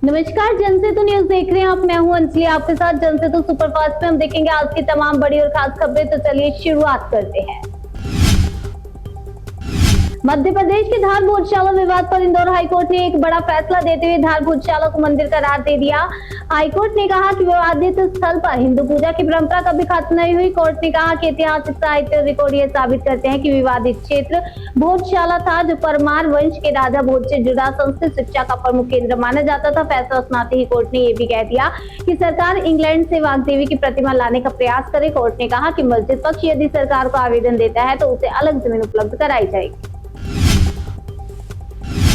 नमस्कार, जनसेतु न्यूज देख रहे हैं आप। मैं हूं अंजलि, आपके साथ जनसेतु सुपरफास्ट में हम देखेंगे आज की तमाम बड़ी और खास खबरें। तो चलिए शुरुआत करते हैं। मध्य प्रदेश के धार भोजशाला विवाद पर इंदौर हाईकोर्ट ने एक बड़ा फैसला देते हुए धार भोजशाला को मंदिर करार दे दिया। हाईकोर्ट ने कहा कि विवादित स्थल पर हिंदू पूजा की परंपरा कभी खत्म नहीं हुई। कोर्ट ने कहा कि ऐतिहासिक साहित्य और रिकॉर्ड ये साबित करते हैं कि विवादित क्षेत्र भोजशाला था, जो परमार वंश के राजा भोज से जुड़ा संस्कृत शिक्षा का प्रमुख केंद्र माना जाता था। फैसला सुनाते ही कोर्ट ने ये भी कह दिया कि सरकार इंग्लैंड से वाग्देवी की प्रतिमा लाने का प्रयास करे। कोर्ट ने कहा कि मस्जिद पक्ष यदि सरकार को आवेदन देता है तो उसे अलग जमीन उपलब्ध कराई जाएगी।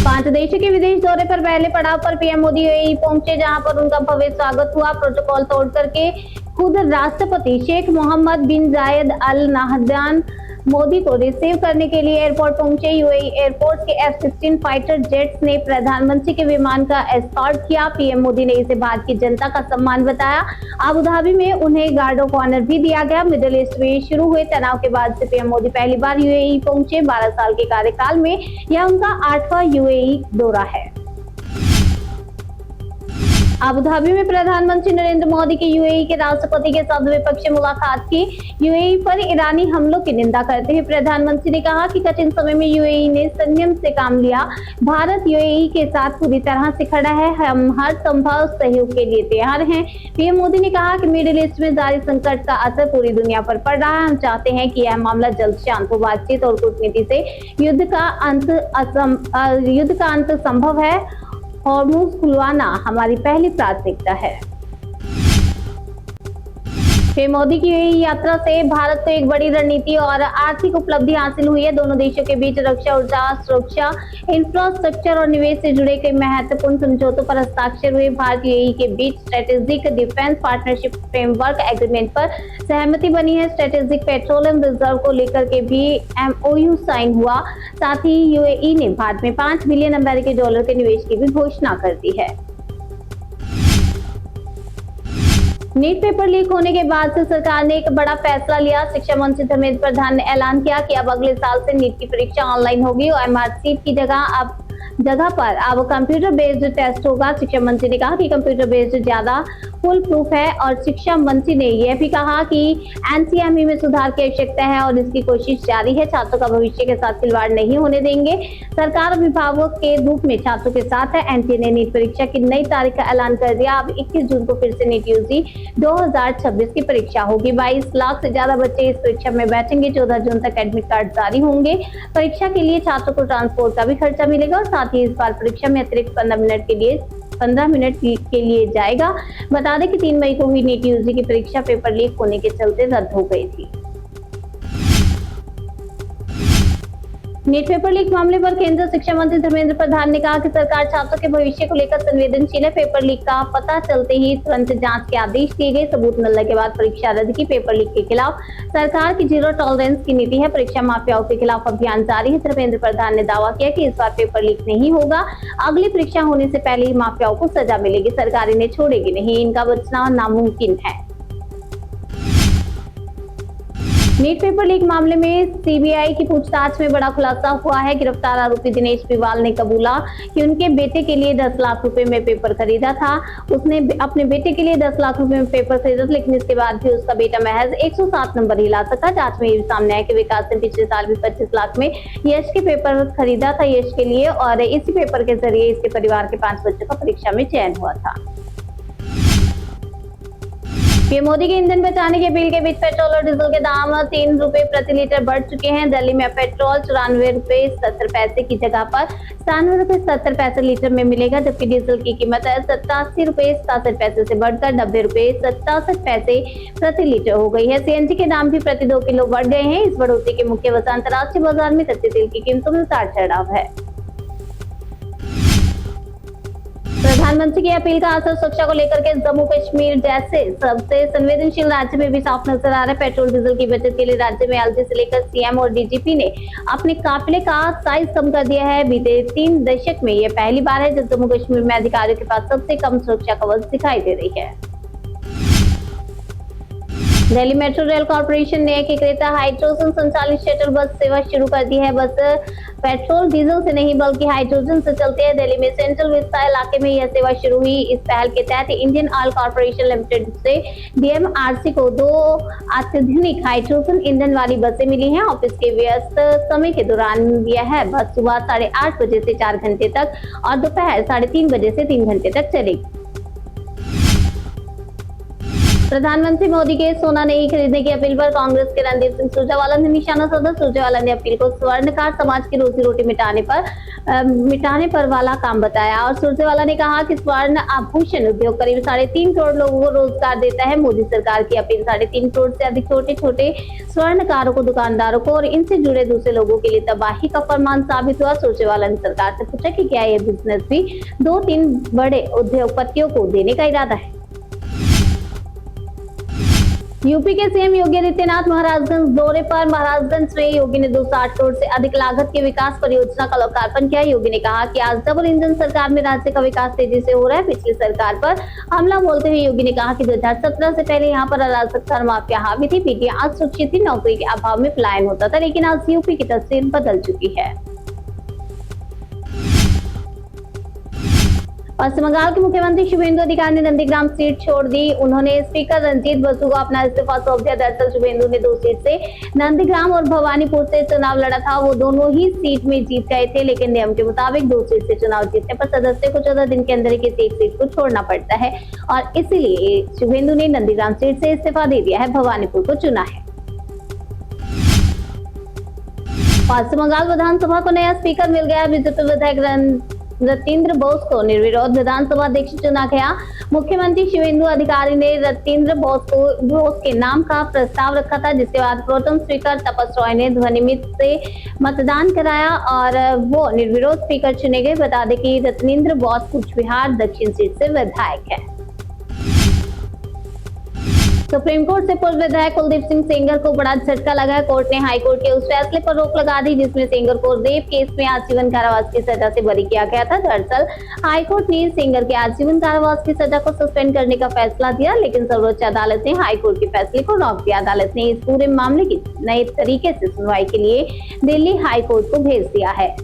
5 देशों के विदेश दौरे पर पहले पड़ाव पर पीएम मोदी यूएई पहुंचे, जहां पर उनका भव्य स्वागत हुआ। प्रोटोकॉल तोड़ करके खुद राष्ट्रपति शेख मोहम्मद बिन जायद अल नाहयान मोदी को रिसीव करने के लिए एयरपोर्ट पहुंचे। यूएई एयरपोर्ट के F-16 फाइटर जेट्स ने प्रधानमंत्री के विमान का एस्कॉर्ट किया। पीएम मोदी ने इसे भारत की जनता का सम्मान बताया। अबू धाबी में उन्हें गार्ड ऑफ ऑनर भी दिया गया। मिडिल ईस्ट में शुरू हुए तनाव के बाद से पीएम मोदी पहली बार यूएई पहुंचे। 12 साल के कार्यकाल में यह उनका 8वां यूएई दौरा है। अबू धाबी में प्रधानमंत्री नरेंद्र मोदी की यूएई के राष्ट्रपति के साथ द्विपक्षीय मुलाकात की। यूएई पर ईरानी हमलों की निंदा करते हुए प्रधानमंत्री ने कहा कि कठिन समय में यूएई ने संयम से काम लिया। भारत यूएई के साथ पूरी तरह से खड़ा है। हम हर संभव सहयोग के लिए तैयार हैं। पीएम मोदी ने कहा कि मिडिल ईस्ट में जारी संकट का असर पूरी दुनिया पर पड़ रहा है। हम चाहते हैं कि यह मामला जल्द शांत हो। बातचीत और कूटनीति से युद्ध का अंत संभव है। हॉर्मुज़ खुलवाना हमारी पहली प्राथमिकता है। पीएम मोदी की यूएई यात्रा से भारत को एक बड़ी रणनीति और आर्थिक उपलब्धि हासिल हुई है। दोनों देशों के बीच रक्षा, ऊर्जा, सुरक्षा, इंफ्रास्ट्रक्चर और निवेश से जुड़े कई महत्वपूर्ण समझौतों पर हस्ताक्षर हुए। भारत यूएई के बीच strategic defence partnership framework agreement पर सहमति बनी है। स्ट्रेटेजिक पेट्रोलियम रिजर्व को लेकर के भी MOU साइन हुआ। साथ ही यूएई ने भारत में $5 बिलियन अमेरिकी डॉलर के निवेश की भी घोषणा कर दी है। नीट पेपर लीक होने के बाद से सरकार ने एक बड़ा फैसला लिया। शिक्षा मंत्री धर्मेंद्र प्रधान ने ऐलान किया कि अब अगले साल से नीट की परीक्षा ऑनलाइन होगी और MRCP की जगह पर अब कंप्यूटर बेस्ड टेस्ट होगा। शिक्षा मंत्री ने कहा कि कंप्यूटर बेस्ड ज्यादा फुल प्रूफ है और शिक्षा मंत्री ने यह भी कहा कि NCME में सुधार की आवश्यकता है और इसकी कोशिश जारी है। छात्रों का भविष्य के साथ खिलवाड़ नहीं होने देंगे। सरकार अभिभावक के रूप में छात्रों के साथ है। NTA ने नीट परीक्षा की नई तारीख का ऐलान कर दिया। अब 21 जून को फिर से नीट यूजी 2026 की परीक्षा होगी। 22 लाख से ज्यादा बच्चे इस परीक्षा में बैठेंगे। 14 जून तक एडमिट कार्ड जारी होंगे। परीक्षा के लिए छात्रों को ट्रांसपोर्ट का भी खर्चा मिलेगा और साथ ही इस बार परीक्षा में अतिरिक्त 15 मिनट के लिए जाएगा। बता दें कि 3 मई को हुई नीट यूजी की परीक्षा पेपर लीक होने के चलते रद्द हो गई थी। नीट पेपर लीक मामले पर केंद्रीय शिक्षा मंत्री धर्मेंद्र प्रधान ने कहा कि सरकार छात्रों के भविष्य को लेकर संवेदनशील है। पेपर लीक का पता चलते ही तुरंत जांच के आदेश दिए गए। सबूत मिलने के बाद परीक्षा रद्द की। पेपर लीक के खिलाफ सरकार की जीरो टॉलरेंस की नीति है। परीक्षा माफियाओं के खिलाफ अभियान जारी है। धर्मेंद्र प्रधान ने दावा किया कि इस बार पेपर लीक नहीं होगा। अगली परीक्षा होने से पहले ही माफियाओं को सजा मिलेगी। सरकार इन्हें छोड़ेगी नहीं। इनका बचना नामुमकिन है। नीट पेपर लीक मामले में सीबीआई की पूछताछ में बड़ा खुलासा हुआ है। गिरफ्तार आरोपी दिनेश बिवाल ने कबूला कि उनके बेटे के लिए 10 लाख रुपए में पेपर खरीदा था। उसने अपने बेटे के लिए 10 लाख रुपए में पेपर खरीदा, लेकिन इसके बाद भी उसका बेटा महज 107 नंबर ही ला सका। जांच में ये सामने आया कि विकास ने पिछले साल भी 25 लाख में यश के पेपर खरीदा था यश के लिए, और इसी पेपर के जरिए इसके परिवार के 5 बच्चों का परीक्षा में चयन हुआ था। पीएम मोदी के ईंधन बचाने की अपील के बीच पेट्रोल और डीजल के दाम 3 रुपए प्रति लीटर बढ़ चुके हैं। दिल्ली में पेट्रोल 94 रुपए 70 पैसे की जगह पर 97 रुपए 70 पैसे लीटर में मिलेगा, जबकि डीजल की कीमत 87 रुपए 67 पैसे से बढ़कर 90 रुपए 67 पैसे प्रति लीटर हो गई है। CNG के दाम भी प्रति 2 किलो बढ़ गए हैं। इस बढ़ोतरी के मुख्य वजह अंतर्राष्ट्रीय बाजार में कच्चे तेल की कीमतों में उतार चढ़ाव है। प्रधानमंत्री की अपील का असर सुरक्षा को लेकर के जम्मू कश्मीर जैसे सबसे संवेदनशील राज्य में भी साफ नजर आ रहा है। पेट्रोल डीजल की बचत के लिए राज्य में LG से लेकर CM और DGP ने अपने काफिले का साइज कम कर दिया है। बीते 3 दशक में यह पहली बार है जब जम्मू कश्मीर में अधिकारियों के पास सबसे कम सुरक्षा कवच दिखाई दे रही है। दिल्ली मेट्रो रेल कॉर्पोरेशन ने एकीकृत हाइड्रोजन संचालित शटल बस सेवा शुरू कर दी है। बस पेट्रोल डीजल से नहीं बल्कि हाइड्रोजन से चलती है। दिल्ली में सेंट्रल विस्ता इलाके में यह सेवा शुरू हुई। इस पहल के तहत इंडियन ऑयल कॉर्पोरेशन लिमिटेड से डीएमआरसी को 2 अत्याधुनिक हाइड्रोजन ईंधन वाली बसें मिली हैं। ऑफिस के व्यस्त समय के दौरान यह बस सुबह 8:30 बजे से 4 घंटे तक और दोपहर 3:30 बजे से 3 घंटे तक चलेगी। प्रधानमंत्री मोदी के सोना नहीं खरीदने की अपील पर कांग्रेस के रणदीप सिंह सुरजेवाला ने निशाना साधा। सुरजेवाला ने अपील को स्वर्णकार समाज की रोजी रोटी मिटाने पर वाला काम बताया और सुरजेवाला ने कहा कि स्वर्ण आभूषण उद्योग करीब 3.5 करोड़ लोगों को रोजगार देता है। मोदी सरकार की अपील 3.5 करोड़ से अधिक छोटे छोटे स्वर्णकारों को, दुकानदारों को और इनसे जुड़े दूसरे लोगों के लिए तबाही का फरमान साबित हुआ। सुरजेवाला ने सरकार से पूछा कि क्या यह बिजनेस भी 2-3 बड़े उद्योगपतियों को देने का इरादा है। यूपी के सीएम योगी आदित्यनाथ महाराजगंज दौरे पर। महाराजगंज में योगी ने 260 करोड़ से अधिक लागत की विकास परियोजना का लोकार्पण किया। योगी ने कहा कि आज डबल इंजन सरकार में राज्य का विकास तेजी से हो रहा है। पिछली सरकार पर हमला बोलते हुए योगी ने कहा कि 2017 से पहले यहां पर अराजकता माफिया हावी थी, बेटियां असुरक्षित थी, नौकरी के अभाव में पलायन होता था, लेकिन आज यूपी की तस्वीर बदल चुकी है। पश्चिम बंगाल के मुख्यमंत्री शुभेंदु अधिकारी ने नंदीग्राम सीट छोड़ दी। उन्होंने स्पीकर रंजीत बसु को अपना इस्तीफा सौंप दिया। दरअसल शुभेंदु ने 2 सीट से नंदीग्राम और भवानीपुर से चुनाव लड़ा था। वो दोनों ही सीट में जीत गए थे, लेकिन नियम के मुताबिक 2 सीट से चुनाव जीतने पर सदस्य को 14 दिन के अंदर किसी एक सीट को छोड़ना पड़ता है और इसीलिए शुभेंदु ने नंदीग्राम सीट से इस्तीफा दे दिया है, भवानीपुर को चुना है। पश्चिम बंगाल विधानसभा को नया स्पीकर मिल गया। बीजेपी विधायक रतीन्द्र बोस को निर्विरोध विधानसभा अध्यक्ष चुना गया। मुख्यमंत्री शुभेंदु अधिकारी ने रतीन्द्र बोस के नाम का प्रस्ताव रखा था, जिसके बाद प्रोटेम स्पीकर तपस रॉय ने ध्वनिमत से मतदान कराया और वो निर्विरोध स्पीकर चुने गए। बता दें कि रतीन्द्र बोस कूच बिहार दक्षिण सीट से विधायक है। सुप्रीम कोर्ट से पूर्व विधायक कुलदीप सिंह सेंगर को बड़ा झटका लगा। कोर्ट ने हाई कोर्ट के उस फैसले पर रोक लगा दी जिसमें सेंगर को रेप केस में आजीवन कारावास की सजा से बरी किया गया था। दरअसल हाई कोर्ट ने सेंगर के आजीवन कारावास की सजा को सस्पेंड करने का फैसला दिया, लेकिन सर्वोच्च अदालत ने हाई कोर्ट के फैसले को रोक दिया। अदालत ने इस पूरे मामले की नए तरीके से सुनवाई के लिए दिल्ली हाई कोर्ट को भेज दिया है।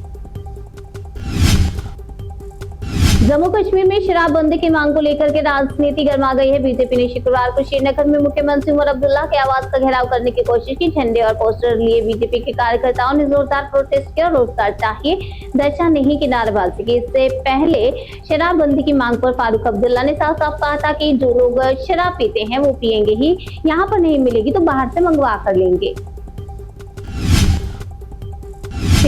जम्मू कश्मीर में शराबबंदी की मांग को लेकर के राजनीति गर्मा गई है। बीजेपी ने शुक्रवार को श्रीनगर में मुख्यमंत्री उमर अब्दुल्ला के आवास का घेराव करने की कोशिश की। झंडे और पोस्टर लिए बीजेपी के कार्यकर्ताओं ने जोरदार प्रोटेस्ट किया। रोजगार चाहिए, दशा नहीं की नारेबाजी की। इससे पहले शराबबंदी की मांग पर फारूक अब्दुल्ला ने साफ साफ कहा था कि जो लोग शराब पीते हैं वो पियेंगे ही, यहाँ पर नहीं मिलेगी तो बाहर से मंगवा कर लेंगे।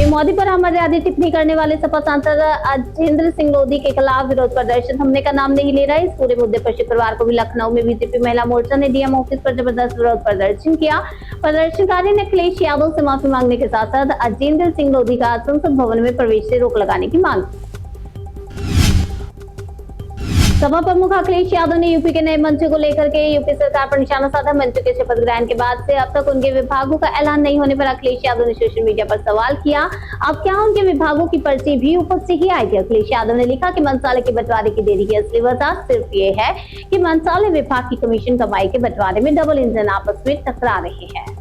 मोदी पर अमर्यादित टिप्पणी करने वाले सपा सांसद अजितेंद्र सिंह लोधी के खिलाफ विरोध प्रदर्शन थमने का नाम नहीं ले रहा है। इस पूरे मुद्दे पर शुक्रवार को भी लखनऊ में बीजेपी महिला मोर्चा ने डीएम ऑफिस पर जबरदस्त विरोध प्रदर्शन किया। प्रदर्शनकारी ने अखिलेश यादव से माफी मांगने के साथ साथ अजितेंद्र सिंह लोधी का संसद भवन में प्रवेश से रोक लगाने की मांग की। सपा प्रमुख अखिलेश यादव ने यूपी के नए मंत्रियों को लेकर के यूपी सरकार पर निशाना साधा। मंत्रियों के शपथ ग्रहण के बाद से अब तक उनके विभागों का ऐलान नहीं होने पर अखिलेश यादव ने सोशल मीडिया पर सवाल किया, अब क्या उनके विभागों की पर्ची भी ऊपर से ही आएगी। अखिलेश यादव ने लिखा कि मंत्रालय के बंटवारे की देरी की असली वजह सिर्फ ये है कि मंत्रालय विभाग की कमीशन कमाई के बंटवारे में डबल इंजन आपस में टकरा रहे हैं।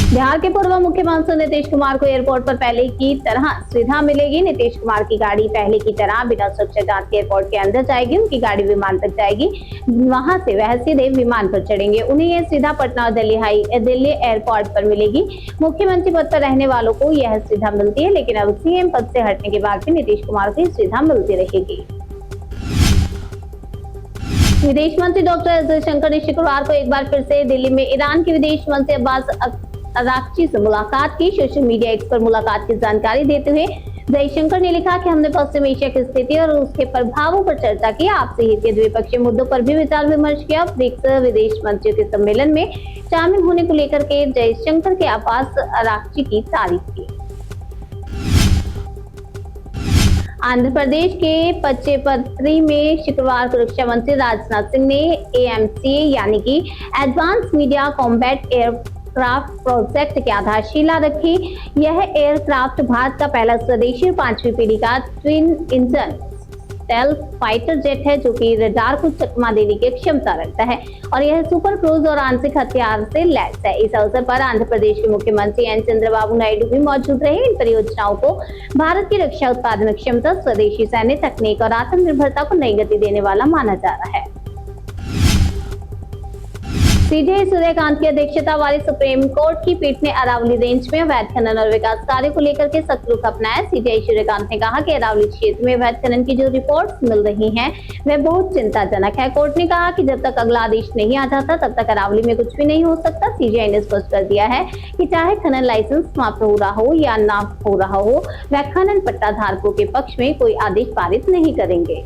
बिहार के पूर्व मुख्यमंत्री नीतीश कुमार को एयरपोर्ट पर पहले की तरह सुविधा मिलेगी। नीतीश कुमार की गाड़ी पहले की तरह बिना सुरक्षा जांच के एयरपोर्ट के अंदर जाएगी। उनकी गाड़ी विमान तक जाएगी, वहां से वह सीधे विमान पर चढ़ेंगे। उन्हें यह सुविधा पटना और दिल्ली एयरपोर्ट पर मिलेगी। मुख्यमंत्री पद पर रहने वालों को यह सुविधा मिलती है, लेकिन अब सीएम पद से हटने के बाद भी नीतीश कुमार को यह सुविधा मिलती रहेगी। विदेश मंत्री डॉक्टर एस जयशंकर ने शुक्रवार को एक बार फिर से दिल्ली में ईरान के विदेश मंत्री अब्बास अराक्ची से मुलाकात की। सोशल मीडिया एक्स पर मुलाकात की जानकारी देते हुए जयशंकर ने लिखा कि हमने पश्चिम एशिया की स्थिति और उसके प्रभावों पर चर्चा की। आपसी हित के द्विपक्षीय मुद्दों पर भी विचार विमर्श किया। ब्रिक्स विदेश मंत्रियों के सम्मेलन में शामिल होने को लेकर के जयशंकर के अब्बास अराक्ची की तारीफ की। आंध्र प्रदेश के पच्चेपत्री में शुक्रवार को रक्षा मंत्री राजनाथ सिंह ने AMCA यानी कि advance media combat aircraft project की आधारशिला रखी। यह एयरक्राफ्ट भारत का पहला स्वदेशी 5वीं पीढ़ी का twin engine stealth fighter jet है जो कि रडार को चकमा देने की क्षमता रखता है और यह सुपर क्रूज और आंशिक हथियार से लैस है। इस अवसर पर आंध्र प्रदेश के मुख्यमंत्री एन चंद्रबाबू नायडू भी मौजूद रहे। इन परियोजनाओं को भारत की रक्षा उत्पादन क्षमता, स्वदेशी सैन्य तकनीक और आत्मनिर्भरता को नई गति देने वाला माना जा रहा है। सीजे सूर्यकांत की अध्यक्षता वाली सुप्रीम कोर्ट की पीठ ने अरावली रेंज में अवैध खनन और विकास कार्यों को लेकर के सख्त रुख अपनाया। सीजे सूर्यकांत ने कहा कि अरावली क्षेत्र में अवैध खनन की जो रिपोर्ट्स मिल रही हैं वह बहुत चिंताजनक है। कोर्ट ने कहा कि जब तक अगला आदेश नहीं आ जाता तब तक अरावली में कुछ भी नहीं हो सकता। सीजीआई ने स्पष्ट कर दिया है कि चाहे खनन लाइसेंस समाप्त हो रहा हो या ना हो रहा हो, वह खनन पट्टा धारकों के पक्ष में कोई आदेश पारित नहीं करेंगे।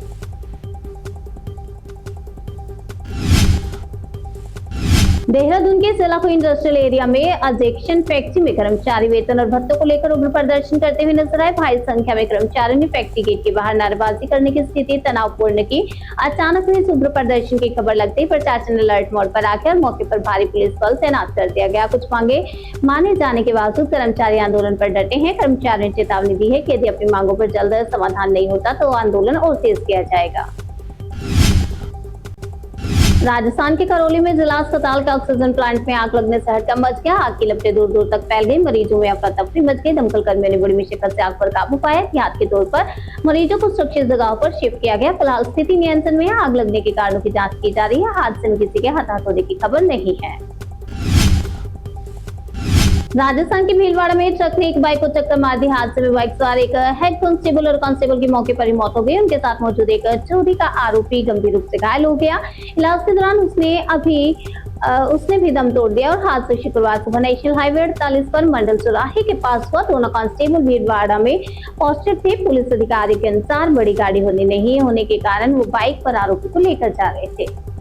देहरादून के सेलाखू इंडस्ट्रियल एरिया में एजेक्शन फैक्ट्री में कर्मचारी वेतन और भत्तों को लेकर उग्र प्रदर्शन करते हुए नजर आए। भारी संख्या में कर्मचारियों ने फैक्ट्री गेट के बाहर नारेबाजी करने की स्थिति तनावपूर्ण की। अचानक हुए इस उग्र प्रदर्शन की खबर लगते ही प्रशासन अलर्ट मोड पर आकर मौके पर भारी पुलिस बल तैनात कर दिया गया। कुछ मांगे माने जाने के बावजूद कर्मचारी आंदोलन पर डटे हैं। कर्मचारियों ने चेतावनी दी है कि यदि अपनी मांगों पर जल्द समाधान नहीं होता तो आंदोलन और तेज किया जाएगा। राजस्थान के करौली में जिला अस्पताल के ऑक्सीजन प्लांट में आग लगने से हड़कंप मच गया। आग की लपटें दूर दूर तक फैल गई। मरीजों में अफरा तफरी मच गई। दमकल कर्मियों ने बड़ी मुश्किल से आग पर काबू पाया। एहतियात के तौर पर मरीजों को सुरक्षित जगहों पर शिफ्ट किया गया। फिलहाल स्थिति नियंत्रण में है। आग लगने के कारणों की जांच की जा रही है। हादसे में किसी के हताहत होने की खबर नहीं है। राजस्थान के भीलवाड़ा में ट्रक ने एक बाइक को टक्कर मार दी। हादसे में बाइक सवार एक हेड कांस्टेबल और कांस्टेबल की मौके पर ही मौत हो गई। उनके साथ मौजूद एक चोरी का आरोपी गंभीर रूप से घायल हो गया। इलाज के दौरान उसने भी दम तोड़ दिया और हादसा शुक्रवार सुबह नेशनल हाईवे 48 पर मंडल चौराहे के पास हुआ। दोनों कांस्टेबल भीलवाड़ा में पोस्टेड थे। पुलिस अधिकारी के अनुसार बड़ी गाड़ी नहीं होने के कारण वो बाइक पर आरोपी को लेकर जा रहे थे।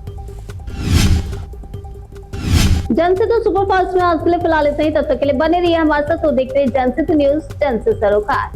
जनसेतु सुपरफास्ट में आज के लिए फिलहाल इतना ही। तब तक के लिए बने रहिए हमारे साथ। तो देखते हैं जनसेतु न्यूज, जन से सरोकार।